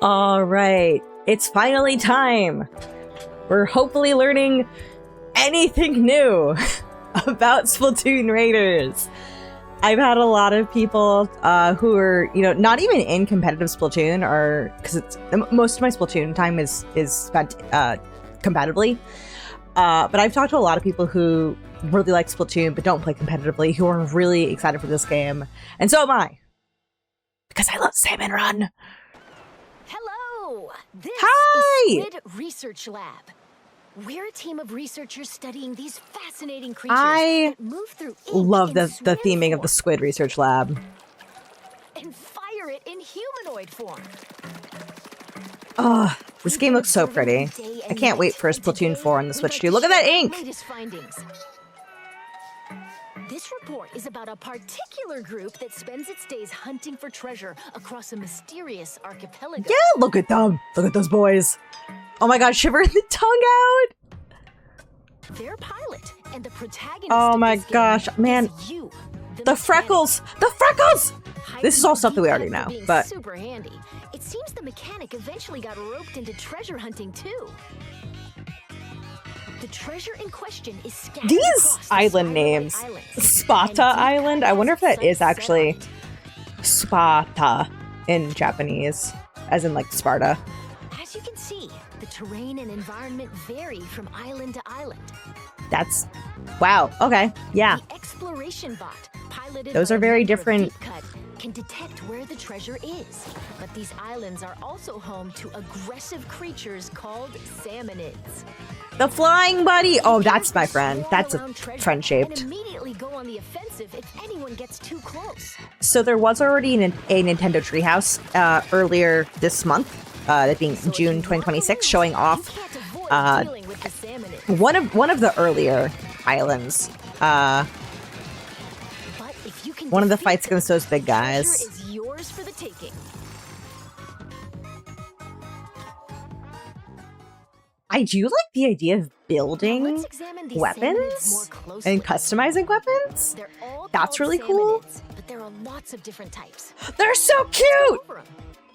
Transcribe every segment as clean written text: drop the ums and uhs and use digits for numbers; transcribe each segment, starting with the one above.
All right, it's finally time. We're hopefully learning anything new about Splatoon Raiders. I've had a lot of people who are, not even in competitive Splatoon, or because it's most of my Splatoon time is spent competitively. But I've talked to a lot of people who really like Splatoon but don't play competitively, who are really excited for this game, and so am I, because I love Salmon Run. Hello! This Hi! is Squid Research Lab. We're a team of researchers studying these fascinating creatures I that move through ink love in the swim theming of the form Squid Research Lab. and fire it in humanoid form. Oh, this game looks so pretty. I can't wait for Splatoon 4 on the Switch 2. Look at that ink! Latest findings. This report is about a particular group that spends its days hunting for treasure across a mysterious archipelago. Yeah, look at them! Look at those boys! Oh my god, shivering the tongue out! Their pilot and the protagonist Oh my of this game gosh, man. is you, The freckles! The freckles! This is all stuff that we already know, being but... super handy. It seems the mechanic eventually got roped into treasure hunting too. The treasure in question is scattered These across the island Skyway names. Islands. Sparta And Island? I wonder if that is sites actually set Sparta in Japanese, as in like Sparta. up. As you can see, the terrain and environment vary from island to island. That's... wow, okay, yeah. The exploration bot, piloted Those by are a very member of different- Deep Cut, can detect where the treasure is. But these islands are also home to aggressive creatures called salmonids. The flying buddy! Oh, that's my friend. Swarm That's a around treasure friend-shaped. And immediately go on the offensive if anyone gets too close. So there was already a Nintendo Treehouse earlier this month, that being So if June you 2026, wanna showing lose, off you can't avoid uh, dealing with the salmonids. one of the earlier islands. But if you can One of the defeat fights them, against those big the treasure guys. is yours for the taking. I do like the idea of building Let's examine these salmonids more weapons closely. and customizing weapons. They're all That's called really cool. salmonids, but there are lots of different types. They're so Let's go cute! over 'em.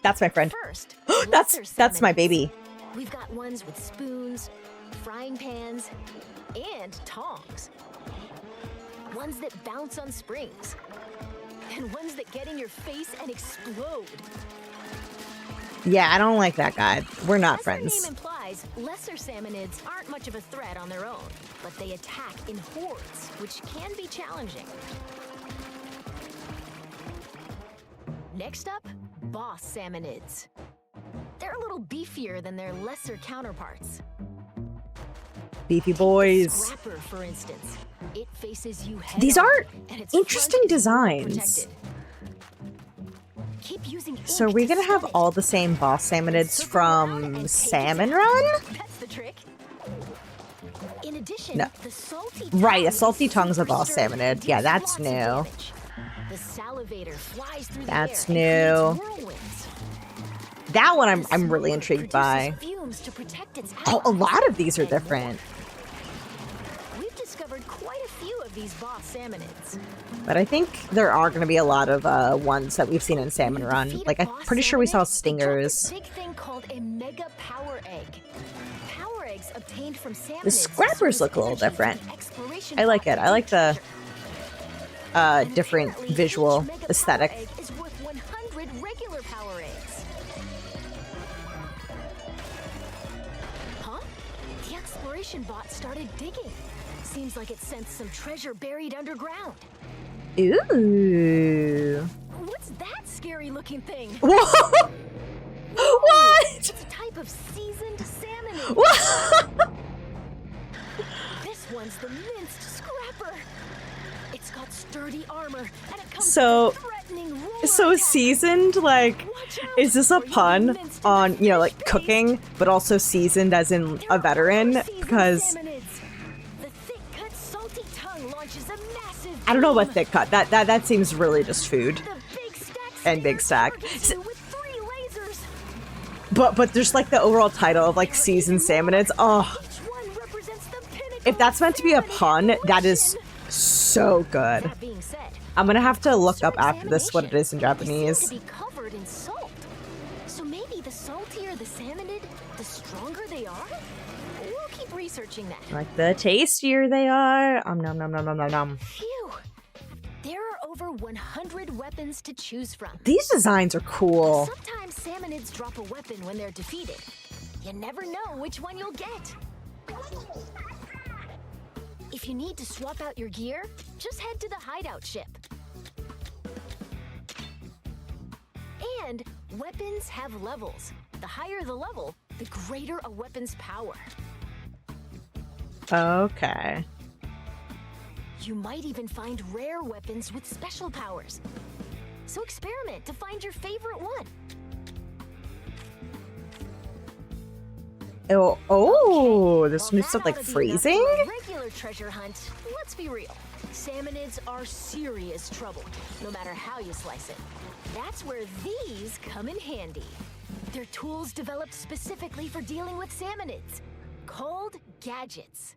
That's my friend. First, That's my salmonids. baby. We've got ones with spoons, frying pans, and tongs. Ones that bounce on springs. And ones that get in your face and explode. Yeah, I don't like that guy. We're not As their friends. name implies, lesser salmonids aren't much of a threat on their own, but they attack in hordes, which can be challenging. Next up, boss salmonids. They're a little beefier than their lesser counterparts. Beefy boys. Scrapper, for instance. It faces you head These on, are and its interesting front is well designs. protected. Keep using So are ink we to gonna have stun it. all the same boss salmonids Circle around and from take its Salmon out. Run? That's the trick. In addition, No. the salty Right, a tongue salty is tongue's a super boss sturdy salmonid. and Yeah, deals that's lots of new. damage. The salivator flies through That's the air and new. creates whirlwinds. That one The I'm really smoker intrigued produces by. fumes to protect its Oh, a allies lot of these are and more. different. We've discovered quite a few of these boss salmonids. But I think there are going to be a lot of ones that we've seen in Salmon Run. Defeat a Like, I'm boss pretty sure we saw salmonid, stingers. drop this big thing called a mega power egg. Power eggs obtained from salmonids. The scrappers serve look a little energy for different. the exploration I like it. I like the treasure. And different apparently, visual each mega power aesthetic. egg is worth 100 regular power eggs. Huh? The exploration bot started digging. Seems like it sensed some treasure buried underground. Ooh. What's that scary looking thing? Whoa! What? It's a type of seasoned salmon. What? This one's the minced scrapper. It's got sturdy armor and it comes So- with a threatening roar So attack. seasoned, like, Watch out, is this a or you'll be pun minced in on, the like, fresh cooking, but also seasoned as in There a are veteran? other seasoned Because salmonids. The thick-cut, salty tongue launches a massive I don't know about beam. thick cut. That seems really just food. The big stack And big stares stack. targets you with 3 lasers. But there's like the overall title of like seasoned salmonids. Oh, Each one represents the pinnacle if that's meant to be a of pun, that is salmon so good. That being said, I'm gonna have to look up during after this what it is in examination, they seem Japanese. to be covered in salt. So maybe Maybe the saltier the salmonid, the stronger they are? We'll keep researching that. Like, the tastier they are. Nom nom nom nom nom nom. Phew! There are over 100 weapons to choose from. These designs are cool. Sometimes salmonids drop a weapon when they're defeated. You never know which one you'll get. If you need to swap out your gear, just head to the hideout ship. And weapons have levels. The higher the level, the greater a weapon's power. Okay. You might even find rare weapons with special powers. So experiment to find your favorite one. Oh, this Well, new stuff that like ought to be freezing? enough for a regular treasure hunt. Let's be real. Salmonids are serious trouble, no matter how you slice it. That's where these come in handy. They're tools developed specifically for dealing with salmonids, called gadgets.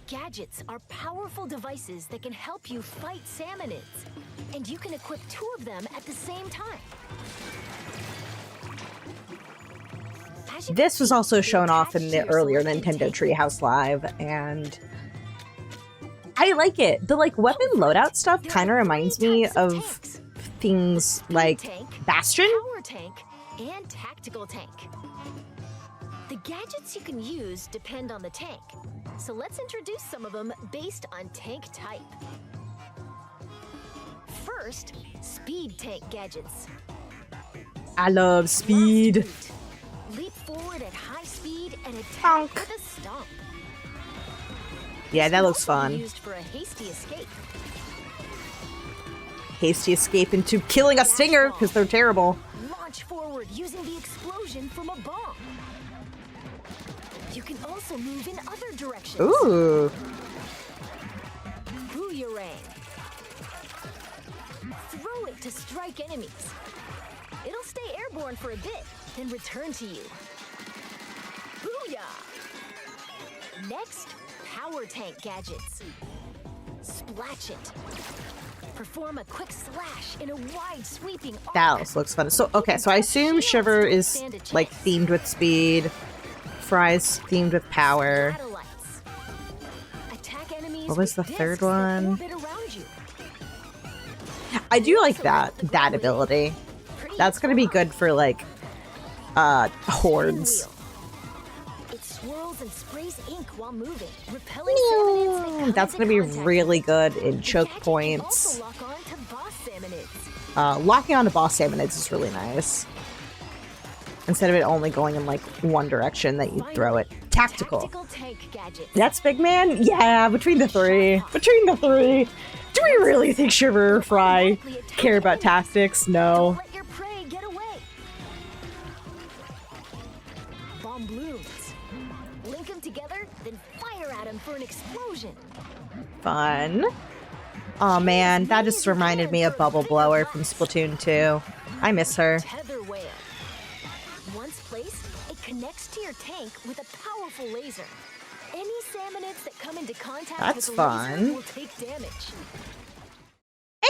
Gadgets are powerful devices that can help you fight salmonids, and you can equip 2 of them at the same time. This was also shown off in the earlier Nintendo Treehouse Live, and I like it. The like weapon loadout stuff kind of reminds me of things like Bastion. Power tank and tactical tank. The gadgets you can use depend on the tank, so let's introduce some of them based on tank type. First, speed tank gadgets. I love speed. Leap forward at high speed and attack Bonk. with a stomp. Yeah, that This looks can also be fun. used for a hasty escape. Hasty escape into killing a stinger because they're terrible. Launch forward using the explosion from a bomb. You can also move in other directions. Ooh. Booyarang. Throw it to strike enemies. It'll stay airborne for a bit, then return to you. Booyah! Next, power tank gadgets. Splatch it. Perform a quick slash in a wide sweeping arc. That also looks fun. So, okay, so I assume Shiver is like themed with speed. Fry's themed with power. Satellites. Attack enemies What was with the third discs that one? orbit around you. I do like that ability. Pretty That's gonna be good for like hordes. It swirls and sprays ink while moving, repelling salmonids that come That's into gonna be contact really with it. good in The choke gadget can points. also lock on to boss salmonids. Locking onto boss salmonids is really nice. Instead of it only going in like one direction that you throw it. Tactical. Tactical tank gadgets. That's big man? Yeah, between the three. Between the three. Do we really think Shiver or Fry care about tactics? Don't No. let your prey get away. Bomb balloons. Link them together, then fire at them for an explosion. Fun. Oh man, that just reminded me of Bubble Blower from Splatoon 2. I miss her. Tether whale. Once placed, it connects to your tank with a powerful laser. Any salmonids that come into contact That's with the laser fun. will take damage.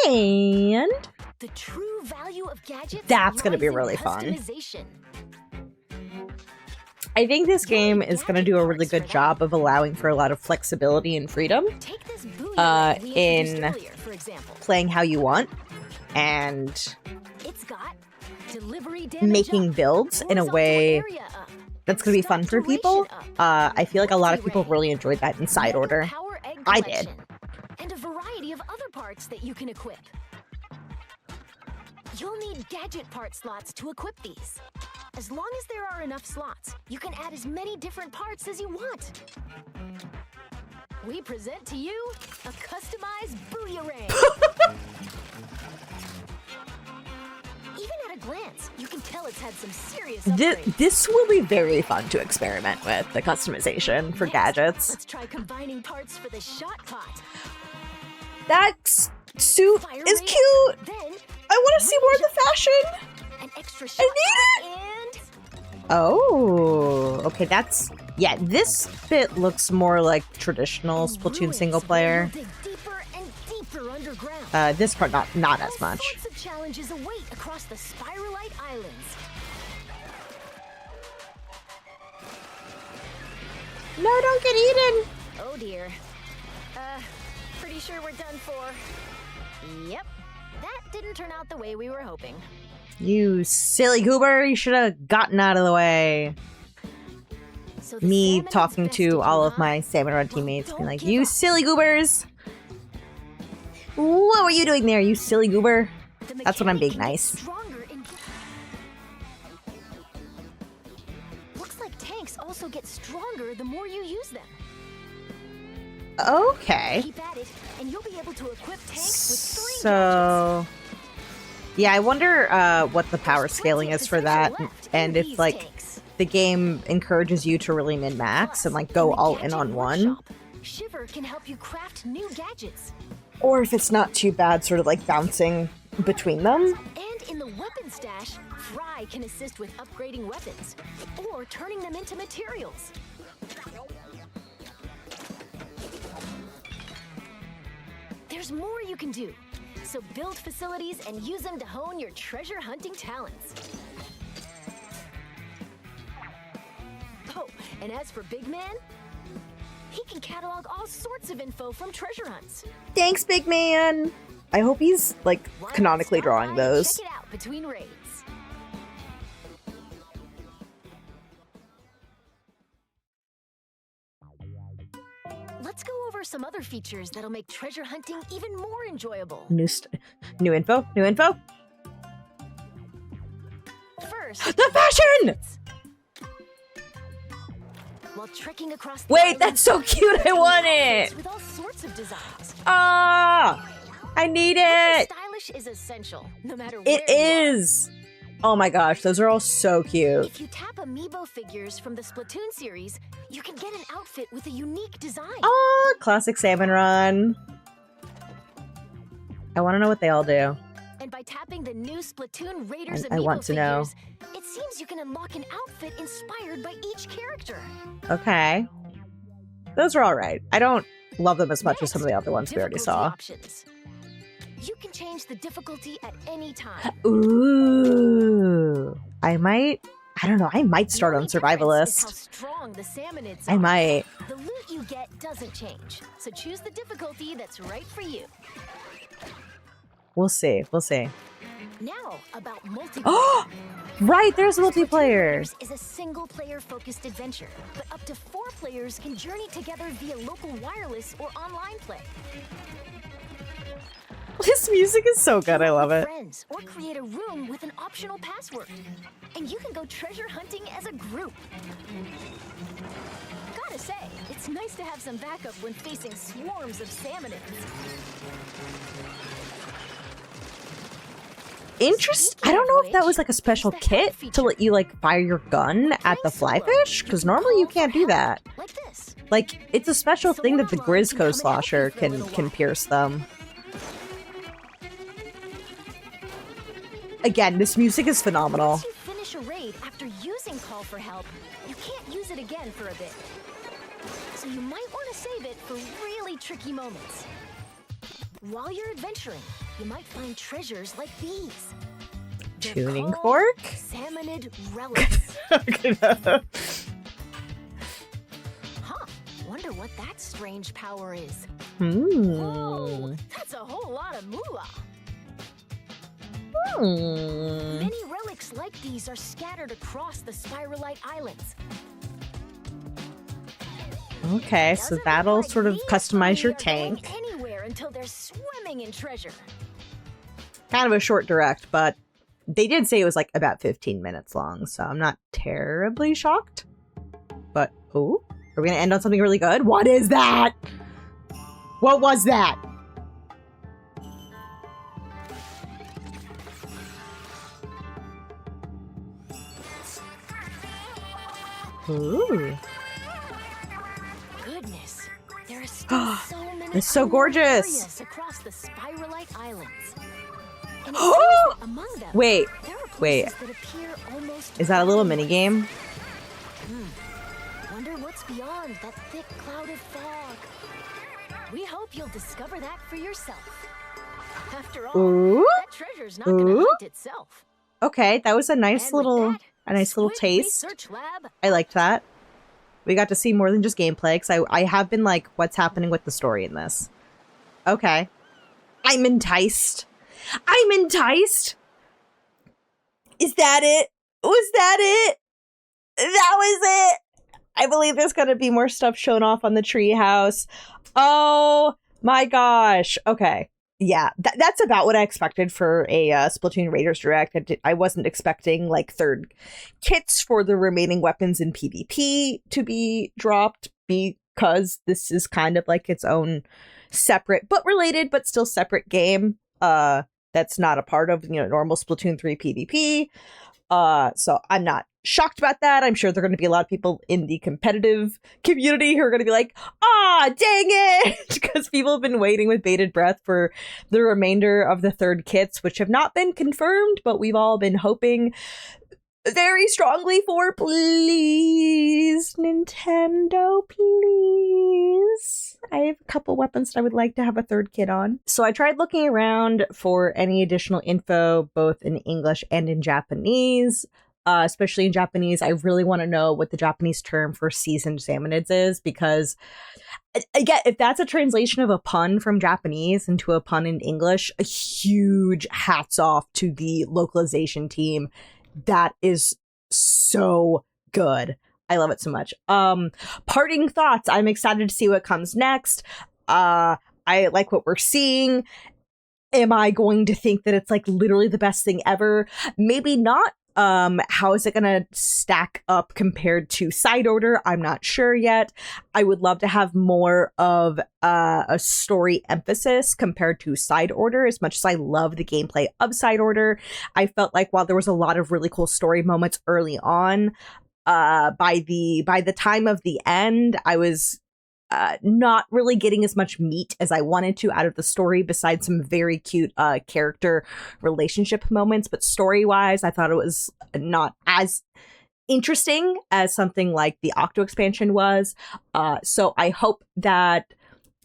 And The true value of gadgets That's gonna lies be in really fun. customization. I think this game is going to do a really good job of allowing for a lot of flexibility and freedom, Take this booyah we introduced in earlier, for example. playing how you want, and It's got delivery damage making up, builds in a horizontal way area up, that's going to be fun for stock people. duration up, I feel like a lot of people multi-ray, really enjoyed that in side mega order. power egg I did. collection, and a variety of other parts that you can equip. You'll need gadget part slots to equip these. As long as there are enough slots, you can add as many different parts as you want. We present to you a customized Booyarang. Even at a glance, you can tell it's had some serious upgrades. This will be very fun to experiment with, the customization for Next, gadgets. Let's try combining parts for the shot pot. That suit Fire is rate, cute! Then I want to see more of the fashion! an extra shot need pot and Oh, okay, that's... Yeah, this bit looks more like traditional Splatoon ruins single where player. you'll dig deeper and deeper underground. This part not as All much. sorts of challenges await across the Spiralite Islands. No, don't get eaten! Oh dear. Pretty sure we're done for. Yep. That didn't turn out the way we were hoping. You silly goober, you should have gotten out of the way. So the Me salmon talking is best to all of huh? my salmon run Well, teammates being don't like, give you up. silly goobers! What were you doing there, you silly goober? The That's when I'm mechanic being can get nice. stronger in- Looks like tanks also get stronger the more you use them. Okay. Keep at it, and you'll be able to equip tanks with 3 gadgets. So... yeah, I wonder what the power There's scaling plenty of is for potential that, left and in if, these like, tanks. the game encourages you to really min-max and, like, go in the all in Gadget on one. Workshop, Shiver can help you craft new gadgets. Or if it's not too bad, sort of, like, bouncing between them. And in the weapon stash, Fry can assist with upgrading weapons or turning them into materials. There's more you can do. So build facilities and use them to hone your treasure hunting talents. Oh, and as for Big Man, he can catalog all sorts of info from treasure hunts. Thanks, big man! I hope he's, like, Why not canonically stop drawing by and those. Check it out between raids. Let's go over some other features that'll make treasure hunting even more enjoyable. New info? New info? First, The fashion! while trekking across the Wait, island, that's so cute! I want outfits it! with all sorts of designs. Ah! I need Looking it! stylish is essential, no matter where It you are. is! Oh my gosh, those are all so cute. If you tap amiibo figures from the Splatoon series, you can get an outfit with a unique design. Ah, classic salmon run. I want to know what they all do. And by tapping the new Splatoon Raiders I amiibo want to know. figures, it seems you can unlock an outfit inspired by each character. Okay. Those are alright. I don't love them as much as some of the other ones we already Difficulty saw. options. You can change the difficulty at any time. Ooh. I don't know, I might start The on only difference is how survivalist. strong the salmonids I are. might. The loot you get doesn't change, so choose the difficulty that's right for you. We'll see. We'll see. Now, about multiplayer. Oh! Right, there's Splatoon multiplayer. Raiders is a single-player focused adventure, but up to 4 players can journey together via local wireless or online play. This music is so good. I love With it. friends, or create a room with an optional password. And you can go treasure hunting as a group. Gotta say, it's nice to have some backup when facing swarms of salmonids. I don't know if that was like a special kit to let you like fire your gun at the flyfish, because normally you can't do that. Like this. Like, it's a special thing that the Grizzco Slosher can pierce them. Again, this music is phenomenal. Once you finish a raid after using Call for Help, you can't use it again for a bit. So you might want to save it for really tricky moments. While you're adventuring, you might find treasures like these. They're Tuning called fork? Salmonid relics. Huh. Wonder what that strange power is. Whoa, that's a whole lot of moolah. Many relics like these are scattered across the Spiralite Islands. Okay, so Doesn't that'll look like sort of these customize your three are going tank. anywhere until they're swimming in treasure. Kind of a short direct, but they did say it was like about 15 minutes long, so I'm not terribly shocked. But, oh, are we gonna end on something really good? What is that? What was that? Ooh. Goodness, there are still so many It's so unknown gorgeous. areas across the Spiralite Islands. And it Oh! seems that among them, Wait, there are wait. places that appear almost Is that a little boundless. mini game? Wonder what's beyond that thick cloud of fog. We hope you'll discover that for yourself. After all, Ooh. that treasure's not gonna Ooh. hunt itself. Okay, that was a nice And with little, that, a nice little Squid taste. Research Lab, I liked that. We got to see more than just gameplay, because I have been like, what's happening with the story in this? Okay. I'm enticed. I'm enticed! Is that it? Was that it? That was it! I believe there's gonna be more stuff shown off on the treehouse. Oh my gosh. Okay. Yeah, that's about what I expected for a Splatoon Raiders Direct. I wasn't expecting like third kits for the remaining weapons in PvP to be dropped, because this is kind of like its own separate but related but still separate game. That's not a part of normal Splatoon 3 PvP. So I'm not shocked about that. I'm sure there are going to be a lot of people in the competitive community who are going to be like, ah, dang it! Because people have been waiting with bated breath for the remainder of the third kits, which have not been confirmed, but we've all been hoping very strongly for. Please, Nintendo, please. I have a couple weapons that I would like to have a third kit on. So I tried looking around for any additional info, both in English and in Japanese. Especially in Japanese, I really want to know what the Japanese term for seasoned salmonids is, because again, if that's a translation of a pun from Japanese into a pun in English, a huge hats off to the localization team. That is so good. I love it so much. Parting thoughts. I'm excited to see what comes next. I like what we're seeing. Am I going to think that it's like literally the best thing ever? Maybe not. How is it going to stack up compared to Side Order? I'm not sure yet. I would love to have more of a story emphasis compared to Side Order. As much as I love the gameplay of Side Order, I felt like while there was a lot of really cool story moments early on, by the time of the end, I was not really getting as much meat as I wanted to out of the story, besides some very cute character relationship moments. But story-wise, I thought it was not as interesting as something like the Octo expansion was. So I hope that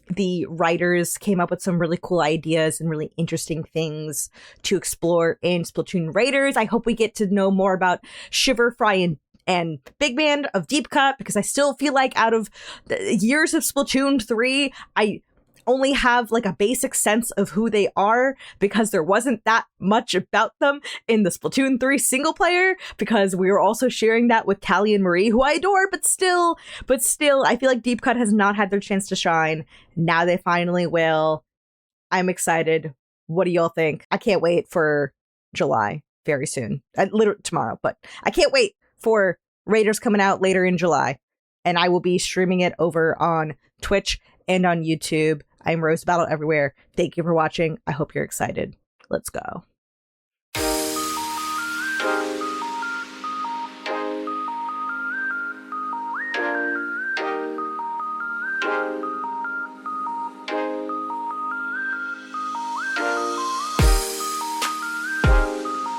the writers came up with some really cool ideas and really interesting things to explore in Splatoon Raiders. I hope we get to know more about Shiver, Fry, and Big Man of Deep Cut, because I still feel like out of the years of Splatoon 3, I only have like a basic sense of who they are, because there wasn't that much about them in the Splatoon 3 single player, because we were also sharing that with Callie and Marie, who I adore, but still, I feel like Deep Cut has not had their chance to shine. Now they finally will. I'm excited. What do y'all think? I can't wait for July very soon. Literally tomorrow, but I can't wait for Raiders coming out later in July, and I will be streaming it over on Twitch and on YouTube. I'm Rose Battle everywhere. Thank you for watching. I hope you're excited. Let's go.